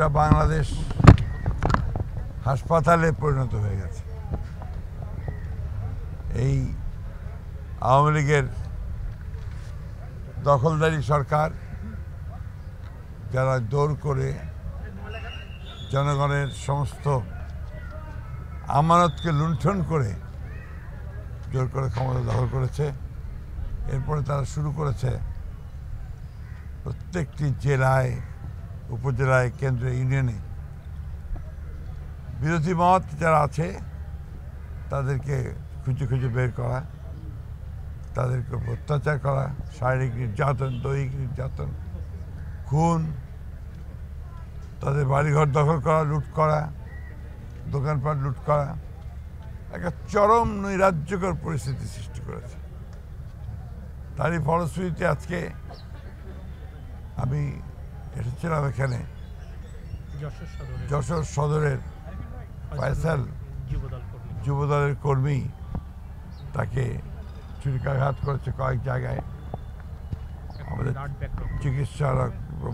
গোটা বাংলাদেশ হাসপাতালে পরিণত হয়ে গেছে। এই আওয়ামী লীগের দখলদারি সরকার, যারা দৌড় করে জনগণের সমস্ত আমানতকে লুণ্ঠন করে জোর করে ক্ষমতা দখল করেছে, এরপরে তারা শুরু করেছে প্রত্যেকটি জেলায়, উপজেলায়, কেন্দ্রে, ইউনিয়নে বিরোধী মত যারা আছে তাদেরকে খুঁজে খুঁজে বের করা, তাদেরকে অত্যাচার করা, শারীরিক নির্যাতন, দৈহিক নির্যাতন, খুন, তাদের বাড়িঘর দখল করা, লুট করা, দোকানপাট লুট করা, একটা চরম নৈরাজ্যকর পরিস্থিতি সৃষ্টি করেছে। তারই ফলশ্রুতিতে আজকে আমি এসেছিলাম এখানে যশোর সদরের ফয়সাল যুবদলের কর্মী, তাকে ছুরিকাঘাত করেছে কয়েক জায়গায়। আমাদের চিকিৎসারা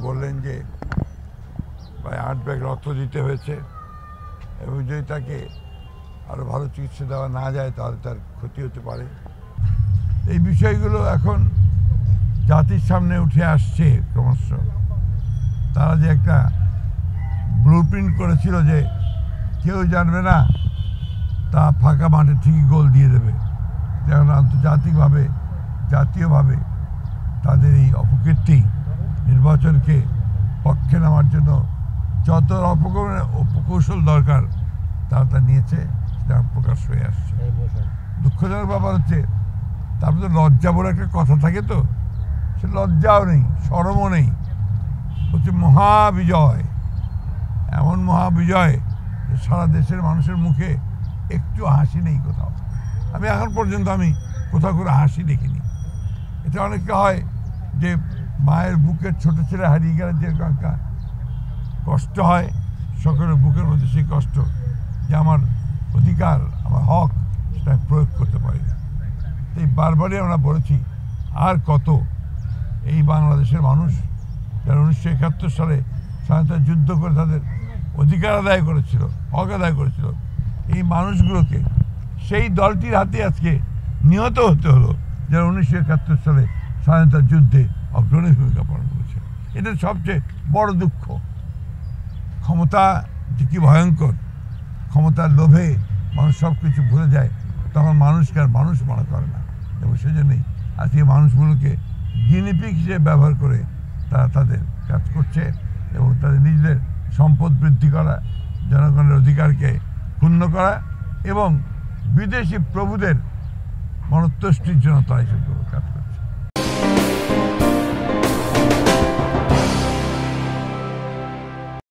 বললেন যে প্রায় 8 ব্যাগ রক্ত দিতে হয়েছে, এবং যদি তাকে আরও ভালো চিকিৎসা দেওয়া না যায় তাহলে তার ক্ষতি হতে পারে। এই বিষয়গুলো এখন জাতির সামনে উঠে আসছে ক্রমশ। তারা যে একটা ব্লুপ্রিন্ট করেছিল যে কেউ জানবে না, তা ফাঁকা মাঠে ঠিকই গোল দিয়ে দেবে। যেমন আন্তর্জাতিকভাবে, জাতীয়ভাবে তাদের এই অপকীর্তি নির্বাচনকে পক্ষে নেওয়ার জন্য যত অপকৌশল দরকার তারা তা নিয়েছে, সেটা প্রকাশ হয়ে আসছে। দুঃখজনক ব্যাপার হচ্ছে, তারপরে তো লজ্জা বলে একটা কথা থাকে, তো সে লজ্জাও নেই, শরমও নেই। হচ্ছে মহাবিজয়, এমন মহাবিজয় যে সারা দেশের মানুষের মুখে একটু হাসি নেই কোথাও। আমি এখন পর্যন্ত কোথাও করে হাসি দেখিনি। এটা অনেককে হয় যে মায়ের বুকের ছোট ছেলে হারিয়ে গেলে যে কষ্ট হয়, সকলের বুকের মধ্যে সেই কষ্ট যে আমার অধিকার, আমার হক, সেটা আমি প্রয়োগ করতে পারি না। এই বারবারই আমরা বলেছি, আর কত এই বাংলাদেশের মানুষ যারা 1971 সালে স্বাধীনতা যুদ্ধ করে তাদের অধিকার আদায় করেছিল, হক আদায় করেছিল, এই মানুষগুলোকে সেই দলটির হাতে আজকে নিহত হতে হলো, যারা 1971 সালে স্বাধীনতা যুদ্ধে অগ্রণী ভূমিকা পালন করেছে। এটা সবচেয়ে বড় দুঃখ। ক্ষমতা যে কি ভয়ঙ্কর, ক্ষমতার লোভে মানুষ সব কিছু ভুলে যায়, তখন মানুষকে আর মানুষ মনে করে না। এবং সেজন্যই আজকে মানুষগুলোকে গিনিপিগ হিসেবে ব্যবহার করে তারা তাদের কাজ করছে, এবং তাদের নিজেদের সম্পদ বৃদ্ধি করা, জনগণের অধিকারকে ক্ষুণ্ণ করা, এবং বিদেশি প্রভুদের মনতুষ্টির জন্য তারা এসব কাজ করছে।